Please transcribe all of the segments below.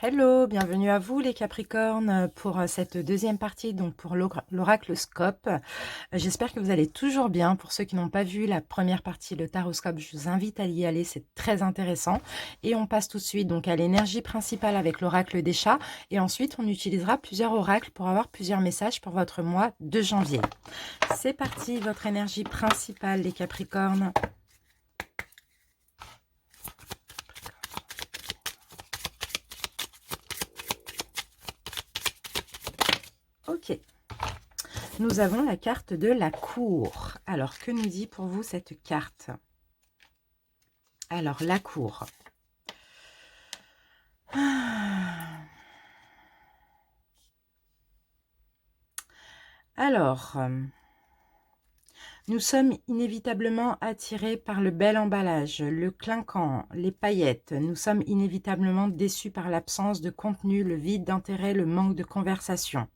Hello, bienvenue à vous les Capricornes pour cette deuxième partie, donc pour l'oracle Scope. J'espère que vous allez toujours bien. Pour ceux qui n'ont pas vu la première partie, le taroscope, je vous invite à y aller, c'est très intéressant. Et on passe tout de suite donc à l'énergie principale avec l'oracle des chats. Et ensuite, on utilisera plusieurs oracles pour avoir plusieurs messages pour votre mois de janvier. C'est parti, votre énergie principale les Capricornes. Ok. Nous avons la carte de la cour. Alors, que nous dit pour vous cette carte? Alors, la cour. Alors, nous sommes inévitablement attirés par le bel emballage, le clinquant, les paillettes. Nous sommes inévitablement déçus par l'absence de contenu, le vide d'intérêt, le manque de conversation.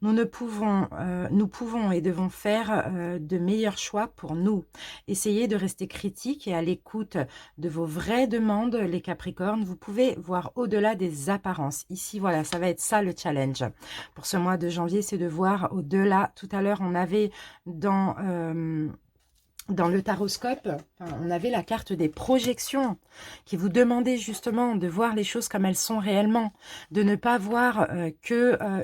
Nous pouvons et devons faire de meilleurs choix pour nous. Essayez de rester critique et à l'écoute de vos vraies demandes, les Capricornes. Vous pouvez voir au-delà des apparences. Ici, voilà, ça va être ça le challenge. Pour ce mois de janvier, c'est de voir au-delà. Tout à l'heure, on avait dans le taroscope, on avait la carte des projections qui vous demandait justement de voir les choses comme elles sont réellement, de ne pas voir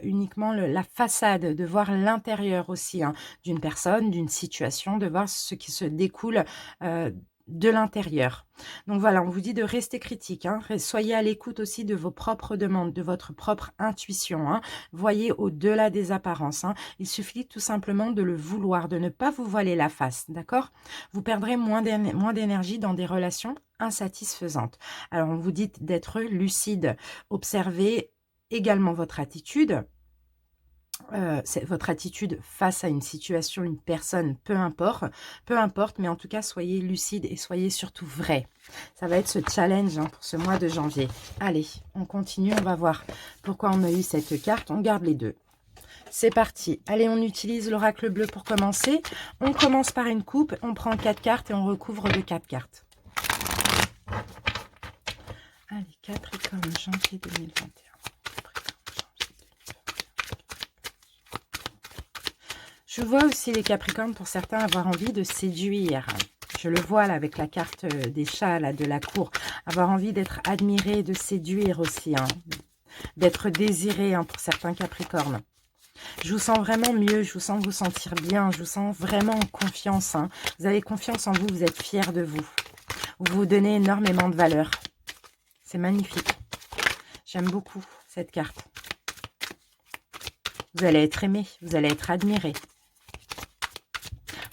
uniquement la façade, de voir l'intérieur aussi d'une personne, d'une situation, de voir ce qui se découle de l'intérieur. Donc voilà, on vous dit de rester critique, soyez à l'écoute aussi de vos propres demandes, de votre propre intuition, voyez au-delà des apparences, il suffit tout simplement de le vouloir, de ne pas vous voiler la face, d'accord? Vous perdrez moins d'énergie dans des relations insatisfaisantes. Alors on vous dit d'être lucide, observez également votre attitude, votre attitude face à une situation, une personne, peu importe, mais en tout cas, soyez lucide et soyez surtout vrai. Ça va être ce challenge pour ce mois de janvier. Allez, on continue, on va voir pourquoi on a eu cette carte. On garde les deux. C'est parti. Allez, on utilise l'oracle bleu pour commencer. On commence par une coupe, on prend 4 cartes et on recouvre de 4 cartes. Allez, Capricorne, janvier 2021. Je vois aussi les Capricornes, pour certains, avoir envie de séduire. Je le vois là avec la carte des chats, là, de la cour. Avoir envie d'être admiré, de séduire aussi. D'être désiré pour certains Capricornes. Je vous sens vraiment mieux, je vous sens vous sentir bien, je vous sens vraiment en confiance. Vous avez confiance en vous, vous êtes fiers de vous. Vous vous donnez énormément de valeur. C'est magnifique. J'aime beaucoup cette carte. Vous allez être aimé, vous allez être admiré.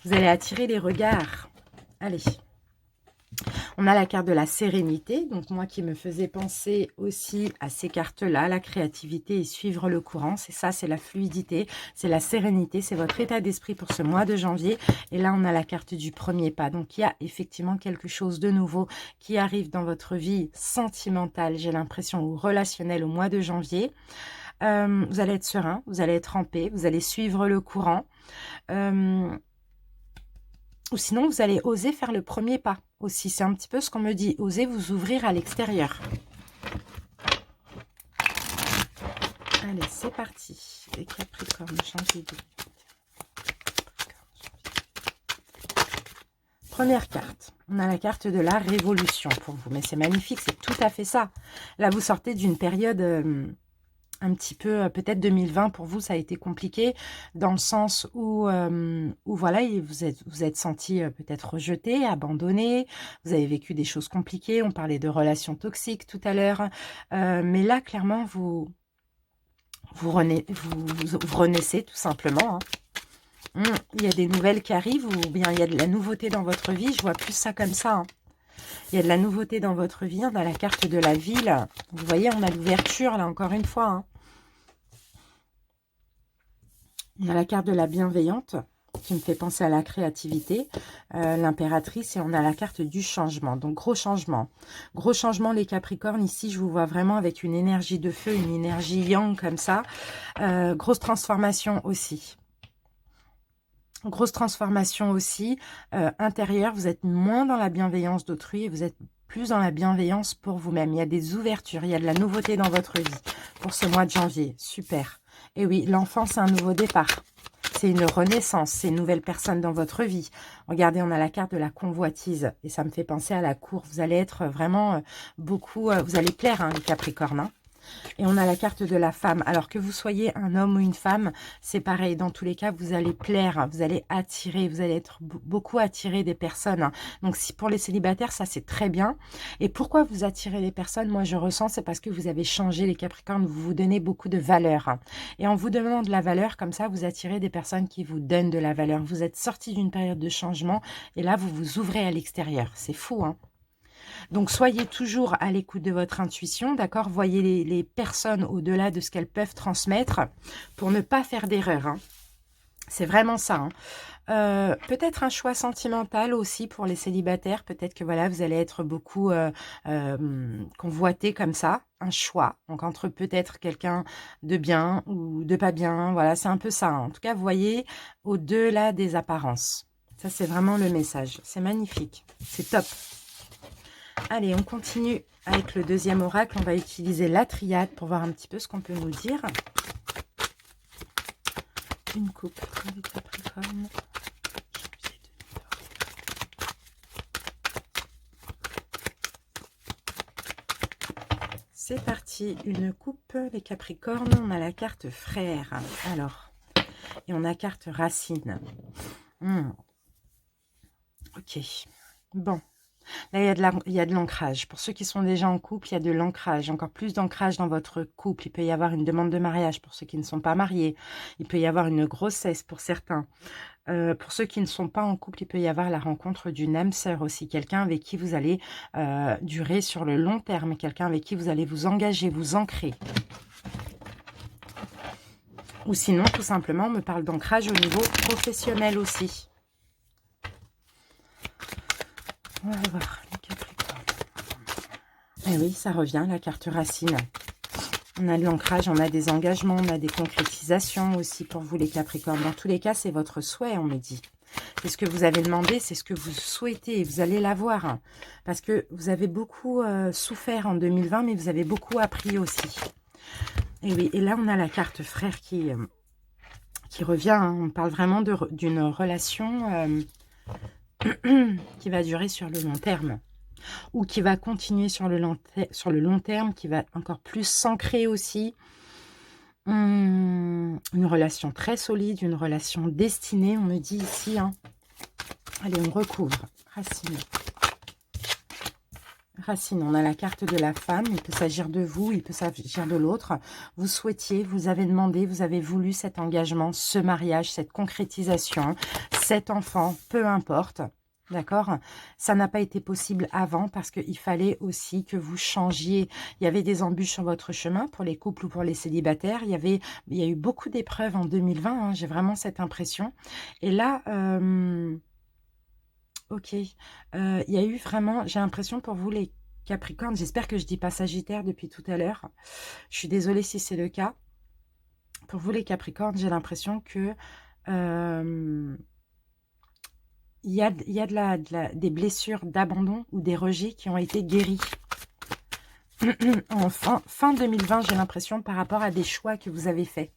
Vous allez attirer les regards. Allez. On a la carte de la sérénité, donc moi qui me faisais penser aussi à ces cartes-là, la créativité et suivre le courant, c'est ça, c'est la fluidité, c'est la sérénité, c'est votre état d'esprit pour ce mois de janvier. Et là, on a la carte du premier pas, donc il y a effectivement quelque chose de nouveau qui arrive dans votre vie sentimentale, j'ai l'impression, ou relationnelle au mois de janvier. Vous allez être serein, vous allez être en paix, vous allez suivre le courant. Ou sinon, vous allez oser faire le premier pas aussi. C'est un petit peu ce qu'on me dit. Osez vous ouvrir à l'extérieur. Allez, c'est parti. Les Capricornes, janvier 2021. Première carte. On a la carte de la révolution pour vous. Mais c'est magnifique, c'est tout à fait ça. Là, vous sortez d'une période... un petit peu, peut-être 2020 pour vous, ça a été compliqué dans le sens où voilà, vous êtes senti peut-être rejeté, abandonné, vous avez vécu des choses compliquées, on parlait de relations toxiques tout à l'heure, mais là, clairement, vous renaissez tout simplement. Il y a des nouvelles qui arrivent ou bien il y a de la nouveauté dans votre vie, je vois plus ça comme ça. Il y a de la nouveauté dans votre vie, on a la carte de la ville. Vous voyez, on a l'ouverture, là, encore une fois. On a la carte de la bienveillante, qui me fait penser à la créativité, l'impératrice, et on a la carte du changement. Donc, gros changement. Gros changement, les Capricornes. Ici, je vous vois vraiment avec une énergie de feu, une énergie yang, comme ça. Grosse transformation aussi. Grosse transformation aussi intérieure. Vous êtes moins dans la bienveillance d'autrui et vous êtes plus dans la bienveillance pour vous-même. Il y a des ouvertures, il y a de la nouveauté dans votre vie pour ce mois de janvier. Super. Et oui, l'enfant, c'est un nouveau départ. C'est une renaissance, c'est une nouvelle personne dans votre vie. Regardez, on a la carte de la convoitise et ça me fait penser à la cour. Vous allez être vraiment beaucoup, vous allez plaire, hein, les Capricornes, hein. Et on a la carte de la femme. Alors que vous soyez un homme ou une femme, c'est pareil. Dans tous les cas, vous allez plaire, vous allez attirer, vous allez être beaucoup attiré des personnes, hein. Donc, si pour les célibataires, ça c'est très bien. Et pourquoi vous attirez les personnes? Moi, je ressens, c'est parce que vous avez changé, les Capricornes. Vous vous donnez beaucoup de valeur, hein. Et en vous donnant de la valeur, comme ça, vous attirez des personnes qui vous donnent de la valeur. Vous êtes sorti d'une période de changement et là, vous vous ouvrez à l'extérieur. C'est fou, hein. Donc, soyez toujours à l'écoute de votre intuition, d'accord? Voyez les personnes au-delà de ce qu'elles peuvent transmettre pour ne pas faire d'erreur, hein. C'est vraiment ça, hein. Peut-être un choix sentimental aussi pour les célibataires. Peut-être que voilà, vous allez être beaucoup convoité comme ça. Un choix. Donc, entre peut-être quelqu'un de bien ou de pas bien. Voilà, c'est un peu ça, hein. En tout cas, vous voyez au-delà des apparences. Ça, c'est vraiment le message. C'est magnifique. C'est top. Allez, on continue avec le deuxième oracle. On va utiliser la triade pour voir un petit peu ce qu'on peut nous dire. Une coupe avec Capricorne. C'est parti, une coupe, les Capricornes. On a la carte frère. Alors, et on a carte racine. Ok, bon. Là, il y a de l'ancrage. Pour ceux qui sont déjà en couple, il y a de l'ancrage. Encore plus d'ancrage dans votre couple. Il peut y avoir une demande de mariage pour ceux qui ne sont pas mariés. Il peut y avoir une grossesse pour certains. Pour ceux qui ne sont pas en couple, il peut y avoir la rencontre d'une âme sœur aussi. Quelqu'un avec qui vous allez durer sur le long terme. Quelqu'un avec qui vous allez vous engager, vous ancrer. Ou sinon, tout simplement, on me parle d'ancrage au niveau professionnel aussi. On va voir les Capricornes. Et oui, ça revient, la carte racine. On a de l'ancrage, on a des engagements, on a des concrétisations aussi pour vous les Capricornes. Dans tous les cas, c'est votre souhait, on me dit. C'est ce que vous avez demandé, c'est ce que vous souhaitez et vous allez l'avoir. Hein, parce que vous avez beaucoup souffert en 2020, mais vous avez beaucoup appris aussi. Et oui, et là, on a la carte frère qui revient. Hein. On parle vraiment d'une relation qui va durer sur le long terme. Ou qui va continuer sur le long terme, qui va encore plus s'ancrer aussi. Une relation très solide, une relation destinée, on me dit ici. Hein. Allez, on recouvre. Racine. Racine, on a la carte de la femme. Il peut s'agir de vous, il peut s'agir de l'autre. Vous souhaitiez, vous avez demandé, vous avez voulu cet engagement, ce mariage, cette concrétisation, cet enfant, peu importe. D'accord? Ça n'a pas été possible avant parce qu'il fallait aussi que vous changiez. Il y avait des embûches sur votre chemin pour les couples ou pour les célibataires. Il y a eu beaucoup d'épreuves en 2020. Hein, j'ai vraiment cette impression. Et là, ok. Il y a eu vraiment, j'ai l'impression pour vous les Capricornes, j'espère que je dis pas Sagittaire depuis tout à l'heure. Je suis désolée si c'est le cas. Pour vous les Capricornes, j'ai l'impression que il y a des blessures d'abandon ou des rejets qui ont été guéris. En fin 2020, j'ai l'impression par rapport à des choix que vous avez faits.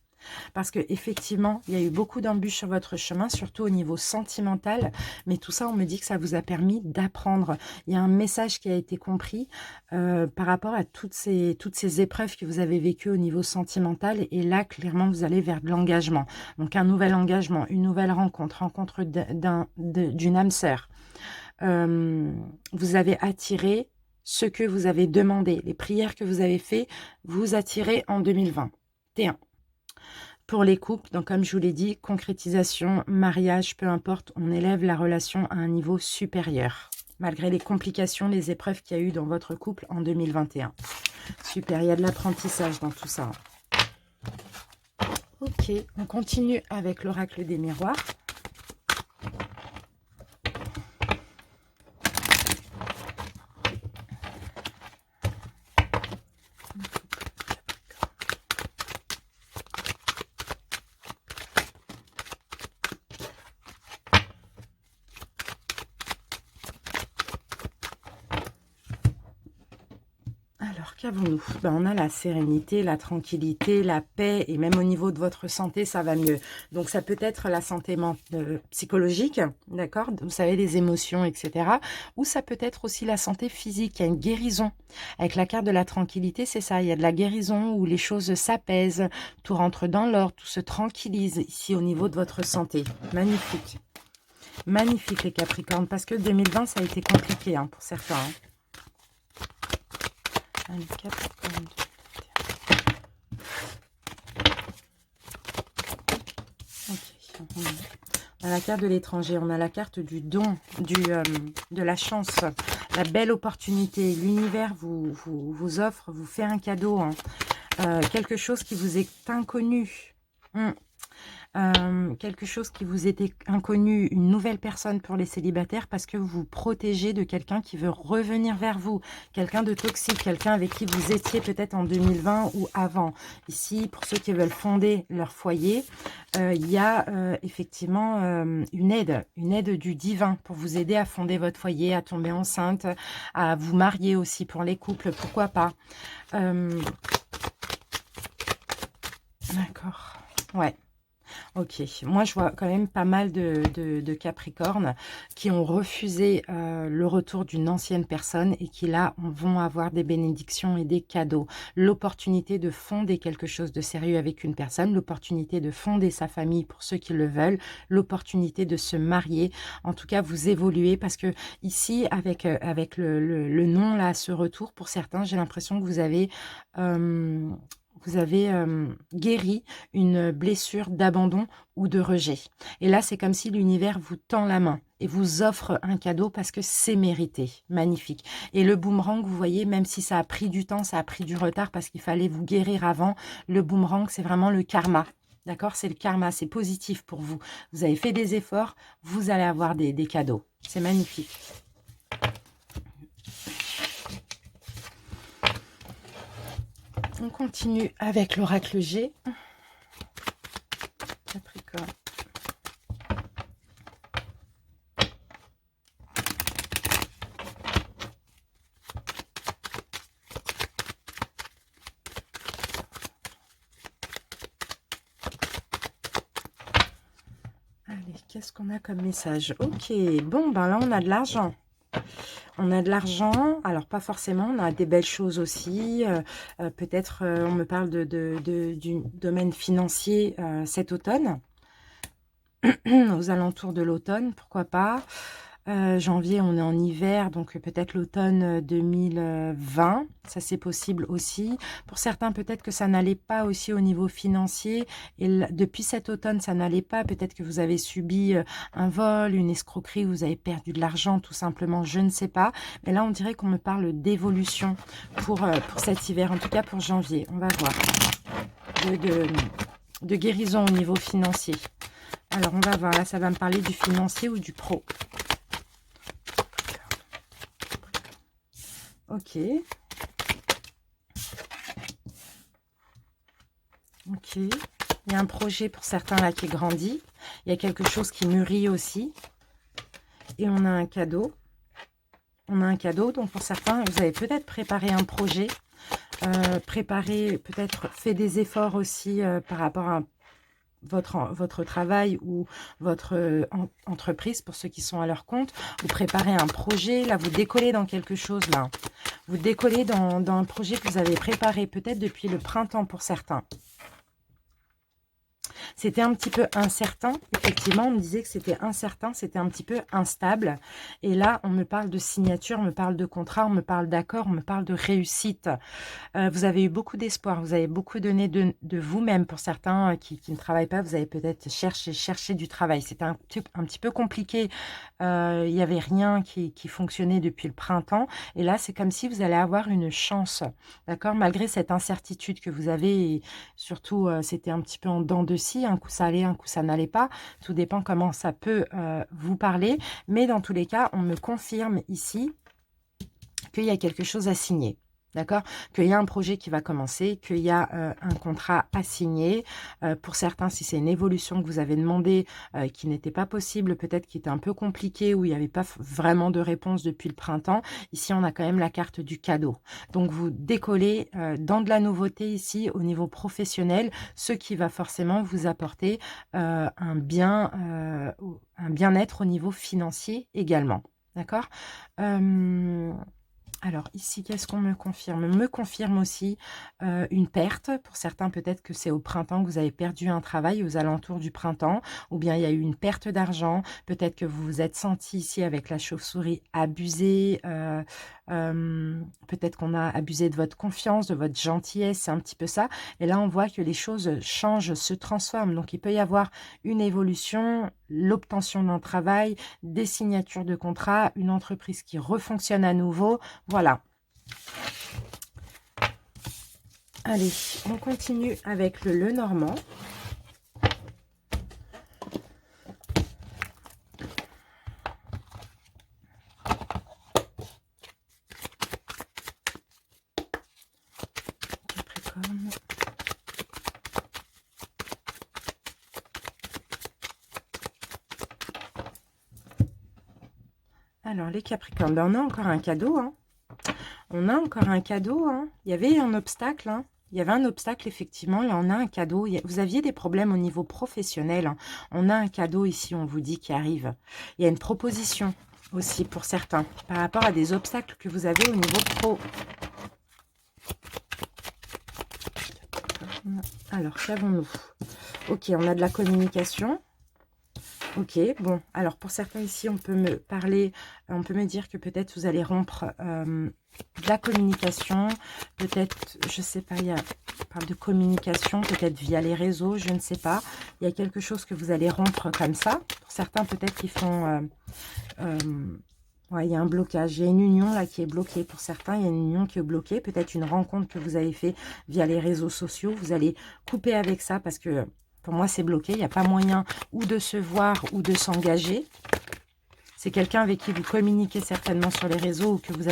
Parce que effectivement, il y a eu beaucoup d'embûches sur votre chemin, surtout au niveau sentimental. Mais tout ça, on me dit que ça vous a permis d'apprendre. Il y a un message qui a été compris par rapport à toutes ces épreuves que vous avez vécues au niveau sentimental. Et là, clairement, vous allez vers de l'engagement. Donc, un nouvel engagement, une nouvelle rencontre d'une âme sœur. Vous avez attiré ce que vous avez demandé. Les prières que vous avez faites, vous attirez en 2021. Pour les couples, donc comme je vous l'ai dit, concrétisation, mariage, peu importe, on élève la relation à un niveau supérieur. Malgré les complications, les épreuves qu'il y a eu dans votre couple en 2021. Super, il y a de l'apprentissage dans tout ça. Ok, on continue avec l'oracle des miroirs. qu'avons-nous? Ben, on a la sérénité, la tranquillité, la paix, et même au niveau de votre santé, ça va mieux. Donc, ça peut être la santé psychologique, d'accord? Vous savez, les émotions, etc. Ou ça peut être aussi la santé physique, il y a une guérison. Avec la carte de la tranquillité, c'est ça, il y a de la guérison où les choses s'apaisent, tout rentre dans l'ordre, tout se tranquillise ici au niveau de votre santé. Magnifique. Magnifique les Capricornes, parce que 2020, ça a été compliqué hein, pour certains. Hein. Allez, Capricorne. Ok. On a la carte de l'étranger, on a la carte du don, de la chance, la belle opportunité. L'univers vous offre, vous fait un cadeau, hein. Quelque chose qui vous est inconnu. Quelque chose qui vous était inconnu, une nouvelle personne pour les célibataires parce que vous vous protégez de quelqu'un qui veut revenir vers vous, quelqu'un de toxique, quelqu'un avec qui vous étiez peut-être en 2020 ou avant. Ici, pour ceux qui veulent fonder leur foyer, il y a effectivement une aide du divin pour vous aider à fonder votre foyer, à tomber enceinte, à vous marier aussi pour les couples, pourquoi pas. D'accord, ouais. Ok, moi je vois quand même pas mal de Capricornes qui ont refusé le retour d'une ancienne personne et qui là vont avoir des bénédictions et des cadeaux. L'opportunité de fonder quelque chose de sérieux avec une personne, l'opportunité de fonder sa famille pour ceux qui le veulent, l'opportunité de se marier. En tout cas, vous évoluez parce que ici, avec le nom là, ce retour, pour certains, j'ai l'impression que vous avez... guéri une blessure d'abandon ou de rejet. Et là, c'est comme si l'univers vous tend la main et vous offre un cadeau parce que c'est mérité. Magnifique. Et le boomerang, vous voyez, même si ça a pris du temps, ça a pris du retard parce qu'il fallait vous guérir avant, le boomerang, c'est vraiment le karma. D'accord? C'est le karma, c'est positif pour vous. Vous avez fait des efforts, vous allez avoir des cadeaux. C'est magnifique. On continue avec l'oracle G. Capricorne. Allez, qu'est-ce qu'on a comme message? Ok, bon, ben là, on a de l'argent. On a de l'argent, alors pas forcément, on a des belles choses aussi. Peut-être on me parle du domaine financier cet automne, aux alentours de l'automne, pourquoi pas. Janvier, on est en hiver, donc peut-être l'automne 2020, ça c'est possible aussi. Pour certains, peut-être que ça n'allait pas aussi au niveau financier. Et depuis cet automne, ça n'allait pas. Peut-être que vous avez subi un vol, une escroquerie, vous avez perdu de l'argent tout simplement, je ne sais pas. Mais là, on dirait qu'on me parle d'évolution pour cet hiver, en tout cas pour janvier. On va voir. De guérison au niveau financier. Alors, on va voir. Là, ça va me parler du financier ou du pro. Ok. Ok. Il y a un projet pour certains là qui grandit. Il y a quelque chose qui mûrit aussi. Et on a un cadeau. On a un cadeau. Donc pour certains, vous avez peut-être préparé un projet. Préparé, peut-être fait des efforts aussi par rapport à votre travail ou votre entreprise, pour ceux qui sont à leur compte. Vous préparez un projet, là vous décollez dans quelque chose là. Vous décollez dans un projet que vous avez préparé peut-être depuis le printemps pour certains. C'était un petit peu incertain, effectivement, on me disait que c'était incertain, c'était un petit peu instable. Et là, on me parle de signature, on me parle de contrat, on me parle d'accord, on me parle de réussite. Vous avez eu beaucoup d'espoir, vous avez beaucoup donné de vous-même. Pour certains qui ne travaillent pas, vous avez peut-être cherché du travail. C'était un petit peu compliqué, il n'y avait rien qui fonctionnait depuis le printemps. Et là, c'est comme si vous allez avoir une chance, d'accord? Malgré cette incertitude que vous avez, et surtout, c'était un petit peu en dents de scie. Un coup ça allait, un coup ça n'allait pas. Tout dépend comment ça peut vous parler. Mais dans tous les cas, on me confirme ici qu'il y a quelque chose à signer. D'accord? Qu'il y a un projet qui va commencer, qu'il y a un contrat à signer. Pour certains, si c'est une évolution que vous avez demandé, qui n'était pas possible, peut-être qui était un peu compliqué, où il n'y avait pas vraiment de réponse depuis le printemps, ici, on a quand même la carte du cadeau. Donc, vous décollez dans de la nouveauté ici, au niveau professionnel, ce qui va forcément vous apporter un bien-être au niveau financier également. D'accord? Alors ici, qu'est-ce qu'on me confirme? Me confirme aussi une perte. Pour certains, peut-être que c'est au printemps que vous avez perdu un travail, aux alentours du printemps, ou bien il y a eu une perte d'argent. Peut-être que vous vous êtes senti ici avec la chauve-souris abusé. Peut-être qu'on a abusé de votre confiance, de votre gentillesse, c'est un petit peu ça. Et là, on voit que les choses changent, se transforment. Donc, il peut y avoir une évolution, l'obtention d'un travail, des signatures de contrat, une entreprise qui refonctionne à nouveau. Voilà. Allez, on continue avec le Lenormand. Capricorne. Alors, les Capricornes, ben, on a encore un cadeau, hein. On a encore un cadeau, hein. Il y avait un obstacle, hein. Il y avait un obstacle, effectivement, et on a un cadeau. Vous aviez des problèmes au niveau professionnel, hein. On a un cadeau ici, on vous dit, qui arrive. Il y a une proposition aussi pour certains, par rapport à des obstacles que vous avez au niveau pro. Alors, qu'avons-nous? Ok, on a de la communication. Ok, bon, alors pour certains ici, on peut me parler, on peut me dire que peut-être vous allez rompre de la communication, peut-être, je sais pas, on parle de communication, peut-être via les réseaux, je ne sais pas. Il y a quelque chose que vous allez rompre comme ça. Pour certains, peut-être qu'ils font... ouais, il y a un blocage, il y a une union là qui est bloquée. Pour certains, il y a une union qui est bloquée. Peut-être une rencontre que vous avez fait via les réseaux sociaux. Vous allez couper avec ça parce que pour moi, c'est bloqué. Il n'y a pas moyen ou de se voir ou de s'engager. C'est quelqu'un avec qui vous communiquez certainement sur les réseaux ou que vous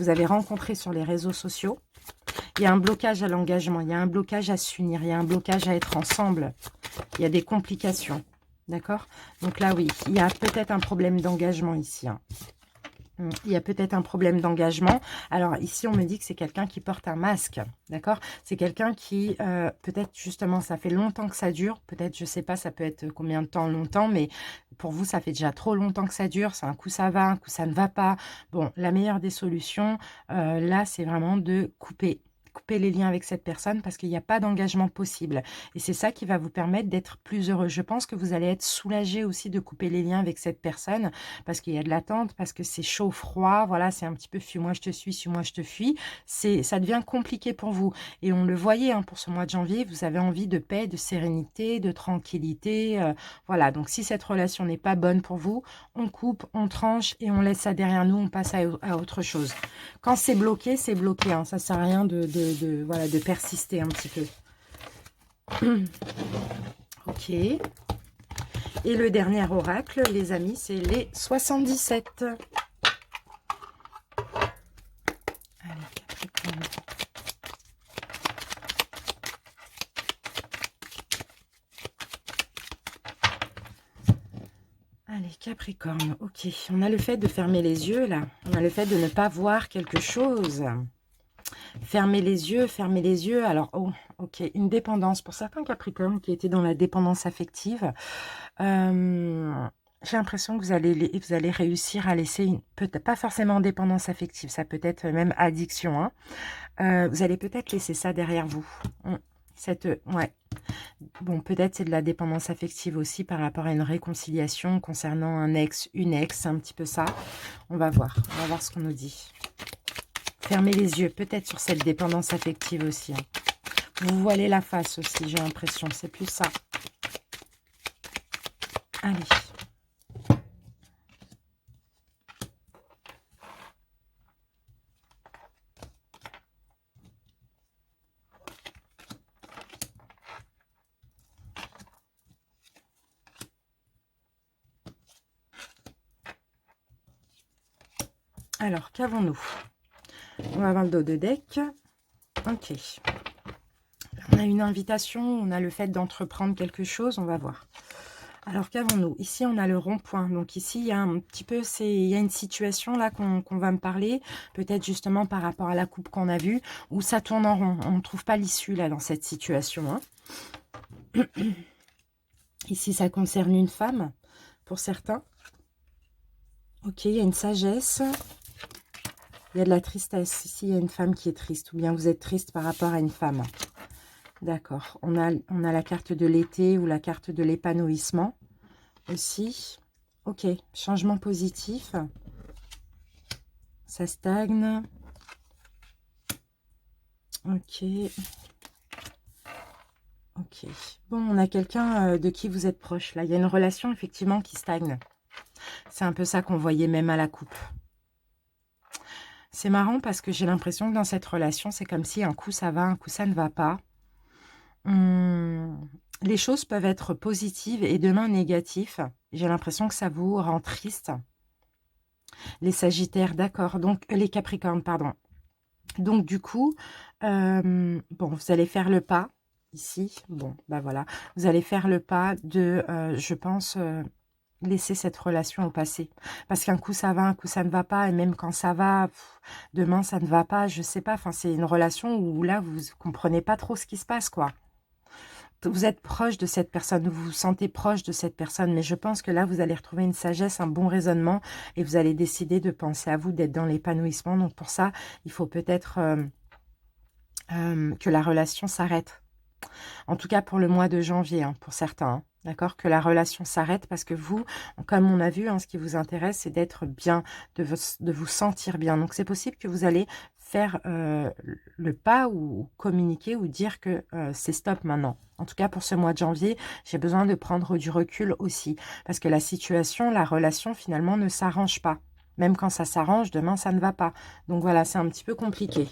avez rencontré sur les réseaux sociaux. Il y a un blocage à l'engagement, il y a un blocage à s'unir, il y a un blocage à être ensemble. Il y a des complications. D'accord? Donc là, oui, il y a peut-être un problème d'engagement ici, hein. Il y a peut-être un problème d'engagement. Alors ici, on me dit que c'est quelqu'un qui porte un masque, d'accord? C'est quelqu'un qui, peut-être justement, ça fait longtemps que ça dure. Peut-être, je sais pas, ça peut être combien de temps longtemps, mais pour vous, ça fait déjà trop longtemps que ça dure. C'est un coup ça va, un coup ça ne va pas. Bon, la meilleure des solutions, là, c'est vraiment de couper les liens avec cette personne parce qu'il n'y a pas d'engagement possible. Et c'est ça qui va vous permettre d'être plus heureux. Je pense que vous allez être soulagé aussi de couper les liens avec cette personne parce qu'il y a de l'attente, parce que c'est chaud, froid, voilà, c'est un petit peu fuis-moi je te suis, suis-moi je te fuis. Ça devient compliqué pour vous. Et on le voyait hein, pour ce mois de janvier, vous avez envie de paix, de sérénité, de tranquillité. Voilà, donc si cette relation n'est pas bonne pour vous, on coupe, on tranche et on laisse ça derrière nous, on passe à autre chose. Quand c'est bloqué, hein, ça sert à rien voilà, de persister un petit peu. Ok. Et le dernier oracle, les amis, c'est les 77. Allez, Capricorne. Allez, Capricorne. Ok, on a le fait de fermer les yeux, là. On a le fait de ne pas voir quelque chose. Fermer les yeux. Alors, oh, ok, une dépendance. Pour certains Capricornes qui étaient dans la dépendance affective, j'ai l'impression que vous allez réussir à laisser, peut-être pas forcément dépendance affective, ça peut être même addiction. Hein. Vous allez peut-être laisser ça derrière vous. Ouais. Bon, peut-être c'est de la dépendance affective aussi par rapport à une réconciliation concernant un ex, une ex, c'est un petit peu ça. On va voir ce qu'on nous dit. Fermez les yeux, peut-être sur cette dépendance affective aussi. Hein. Vous voilez la face aussi, j'ai l'impression. C'est plus ça. Allez. Alors, qu'avons-nous? On va voir le dos de deck. Ok. On a une invitation, on a le fait d'entreprendre quelque chose, on va voir. Alors qu'avons-nous? Ici, on a le rond-point. Donc ici, il y a un petit peu, il y a une situation là qu'on va me parler, peut-être justement par rapport à la coupe qu'on a vue, où ça tourne en rond. On ne trouve pas l'issue là dans cette situation. Hein. Ici, ça concerne une femme, pour certains. Ok, il y a une sagesse. Il y a de la tristesse. Ici, il y a une femme qui est triste, ou bien vous êtes triste par rapport à une femme. D'accord. On a la carte de l'été ou la carte de l'épanouissement aussi. Ok. Changement positif. Ça stagne. Ok. Ok. Bon, on a quelqu'un de qui vous êtes proche. Là, il y a une relation effectivement qui stagne. C'est un peu ça qu'on voyait même à la coupe. C'est marrant parce que j'ai l'impression que dans cette relation, c'est comme si un coup ça va, un coup ça ne va pas. Les choses peuvent être positives et demain négatives. J'ai l'impression que ça vous rend triste. Les Sagittaires, d'accord. Donc, les Capricornes, pardon. Donc, du coup, bon, vous allez faire le pas ici. Bon, bah voilà. Vous allez faire le pas de, je pense, laisser cette relation au passé. Parce qu'un coup, ça va, un coup, ça ne va pas. Et même quand ça va, demain, ça ne va pas. Je sais pas. Enfin, c'est une relation où là, vous comprenez pas trop ce qui se passe, quoi. Vous êtes proche de cette personne, vous vous sentez proche de cette personne, mais je pense que là, vous allez retrouver une sagesse, un bon raisonnement, et vous allez décider de penser à vous, d'être dans l'épanouissement. Donc pour ça, il faut peut-être que la relation s'arrête. En tout cas pour le mois de janvier, hein, pour certains. Hein. D'accord, que la relation s'arrête parce que vous, comme on a vu, hein, ce qui vous intéresse, c'est d'être bien, de vous sentir bien. Donc c'est possible que vous allez faire le pas ou communiquer ou dire que c'est stop maintenant. En tout cas, pour ce mois de janvier, j'ai besoin de prendre du recul aussi. Parce que la situation, la relation, finalement, ne s'arrange pas. Même quand ça s'arrange, demain, ça ne va pas. Donc voilà, c'est un petit peu compliqué.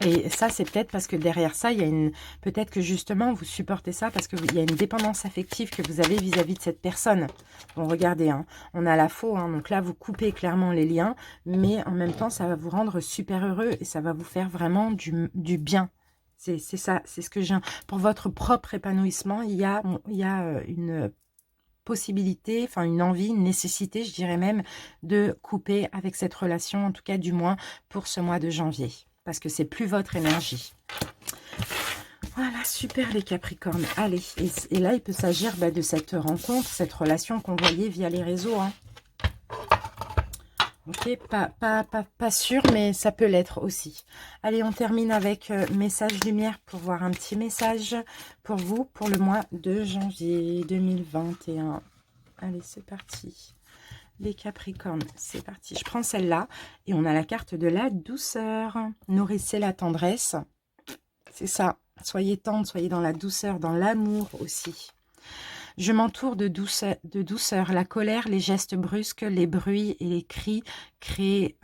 Et ça, c'est peut-être parce que derrière ça, il y a une... Peut-être que justement, vous supportez ça parce qu'il y a une dépendance affective que vous avez vis-à-vis de cette personne. Bon, regardez, hein, on a la faux, hein, donc là, vous coupez clairement les liens, mais en même temps, ça va vous rendre super heureux et ça va vous faire vraiment du bien. C'est ça, c'est ce que j'ai... Pour votre propre épanouissement, il y a une possibilité, enfin une envie, une nécessité, je dirais même, de couper avec cette relation, en tout cas du moins pour ce mois de janvier. Parce que c'est plus votre énergie. Voilà, super les Capricornes. Allez, et là, il peut s'agir de cette rencontre, cette relation qu'on voyait via les réseaux. Hein. Ok, pas sûr, mais ça peut l'être aussi. Allez, on termine avec message lumière pour voir un petit message pour vous pour le mois de janvier 2021. Allez, c'est parti. Les Capricornes, c'est parti. Je prends celle-là et on a la carte de la douceur. Nourrissez la tendresse. C'est ça. Soyez tendre, soyez dans la douceur, dans l'amour aussi. Je m'entoure de douceur. La colère, les gestes brusques, les bruits et les cris créent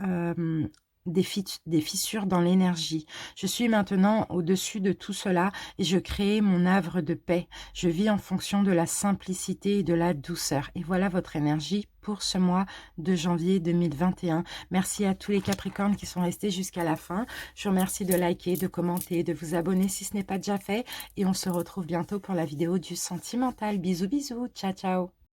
des fissures dans l'énergie. Je suis maintenant au-dessus de tout cela et je crée mon havre de paix. Je vis en fonction de la simplicité et de la douceur. Et voilà votre énergie pour ce mois de janvier 2021. Merci à tous les Capricornes qui sont restés jusqu'à la fin. Je vous remercie de liker, de commenter, de vous abonner si ce n'est pas déjà fait. Et on se retrouve bientôt pour la vidéo du sentimental. Bisous, bisous. Ciao, ciao.